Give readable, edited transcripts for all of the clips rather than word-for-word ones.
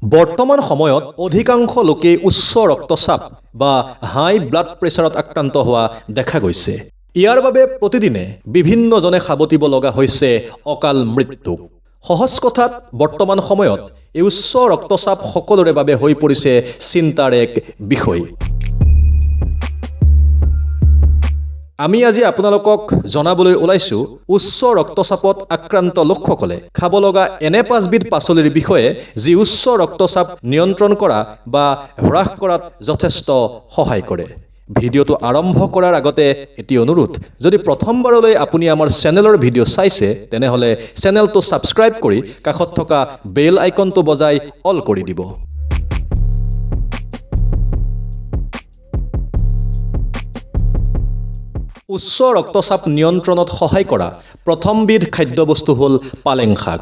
বৰ্তমান সময়ত অধিকাংশ লোকে উচ্চ ৰক্তচাপ বা হাই ব্লাড প্ৰেছাৰত আক্ৰান্ত হোৱা দেখা গৈছে। ইয়াৰ বাবে প্ৰতিদিনে বিভিন্নজনে সাৱটিব লগা হৈছে অকাল মৃত্যু। সহজ কথাত বৰ্তমান সময়ত এই উচ্চ ৰক্তচাপ সকলোৰে বাবে হৈ পৰিছে চিন্তাৰ এক বিষয়। আমি আজি আপোনালোকক জনাবলৈ ওলাইছো উচ্চ ৰক্তচাপত আক্ৰান্ত লোকসকলে খাব লগা এনে 5বিধ পাচলিৰ বিষয়ে যি উচ্চ ৰক্তচাপ নিয়ন্ত্ৰণ কৰা বা হ্ৰাস কৰাত যথেষ্ট সহায় কৰে। ভিডিঅ'টো আৰম্ভ কৰাৰ আগতে এটি অনুৰোধ, যদি প্ৰথমবাৰলৈ আপুনি আমাৰ চেনেলৰ ভিডিঅ' চাইছে তেনেহ'লে চেনেলটো ছাবস্ক্ৰাইব কৰি কাষত থকা বেল আইকনটো বজাই অল কৰি দিব। উচ্চ ৰক্তচাপ নিয়ন্ত্ৰণত সহায় কৰা প্ৰথমবিধ খাদ্যবস্তু হ'ল পালেং শাক।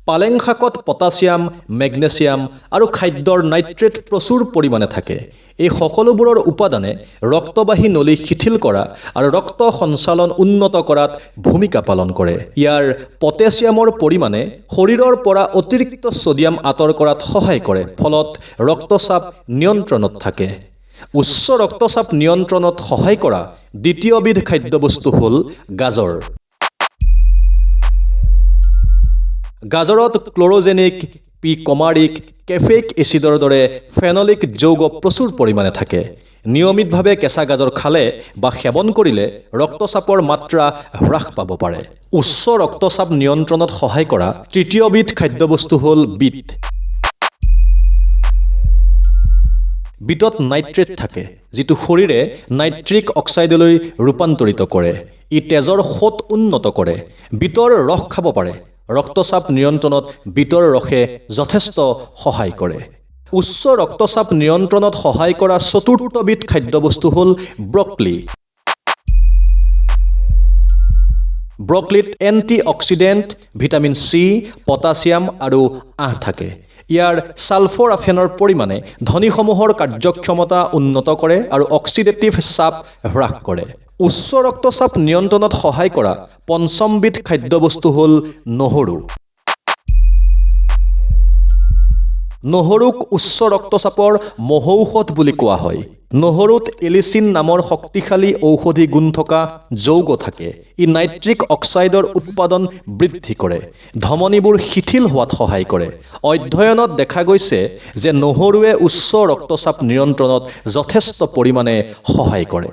পালেং শাকত পটাছিয়াম, মেগনেছিয়াম আৰু খাদ্যৰ নাইট্ৰেট প্ৰচুৰ পৰিমাণে থাকে। এই সকলোবোৰৰ উপাদানে ৰক্তবাহী নলী শিথিল কৰা আৰু ৰক্ত সঞ্চালন উন্নত কৰাত ভূমিকা পালন কৰে। ইয়াৰ পটাছিয়ামৰ পৰিমাণে শৰীৰৰ পৰা অতিৰিক্ত ছডিয়াম আঁতৰ কৰাত সহায় কৰে, ফলত ৰক্তচাপ নিয়ন্ত্ৰণত থাকে। উচ্চ ৰক্তচাপ নিয়ন্ত্ৰণত সহায় কৰা দ্বিতীয়বিধ খাদ্যবস্তু হ'ল গাজৰ। গাজৰত ক্ল'ৰজেনিক, পিকমাৰিক, কেফেইক এচিডৰ দৰে ফেনলিক যৌগ প্ৰচুৰ পৰিমাণে থাকে। নিয়মিতভাৱে কেঁচা গাজৰ খালে বা সেৱন কৰিলে ৰক্তচাপৰ মাত্ৰা হ্ৰাস পাব পাৰে। উচ্চ ৰক্তচাপ নিয়ন্ত্ৰণত সহায় কৰা তৃতীয়বিধ খাদ্যবস্তু হ'ল বিট। বিটত নাইট্ৰেট থাকে, যিটো শৰীৰে নাইট্ৰিক অক্সাইডলৈ ৰূপান্তৰিত কৰে। ই তেজৰ সোঁত উন্নত কৰে। বিটৰ ৰস খাব পাৰে। ৰক্তচাপ নিয়ন্ত্ৰণত বিটৰ ৰসে যথেষ্ট সহায় কৰে। উচ্চ ৰক্তচাপ নিয়ন্ত্ৰণত সহায় কৰা চতুৰ্থবিধ খাদ্যবস্তু হ'ল ব্ৰকলি। ব্ৰকলিত antioxidant, vitamin C, potassium আৰু আঁহ থাকে। ইয়াৰ ছালফৰাফেনৰ পৰিমাণে ধমনীসমূহৰ কাৰ্যক্ষমতা উন্নত কৰে আৰু অক্সিডেটিভ চাপ হ্ৰাস কৰে। উচ্চ ৰক্তচাপ নিয়ন্ত্ৰণত সহায় কৰা পঞ্চমবিধ খাদ্যবস্তু হ'ল নহৰু। নহৰুক উচ্চ ৰক্তচাপৰ মহৌষধ বুলি কোৱা হয়। নহৰুত এলিচিন নামৰ শক্তিশালী ঔষধি গুণ থকা যৌগ থাকে। ই নাইট্ৰিক অক্সাইডৰ উৎপাদন বৃদ্ধি কৰে, ধমনীবোৰ শিথিল হোৱাত সহায় কৰে। অধ্যয়নত দেখা গৈছে যে নহৰুৱে উচ্চ ৰক্তচাপ নিয়ন্ত্ৰণত যথেষ্ট পৰিমাণে সহায় কৰে।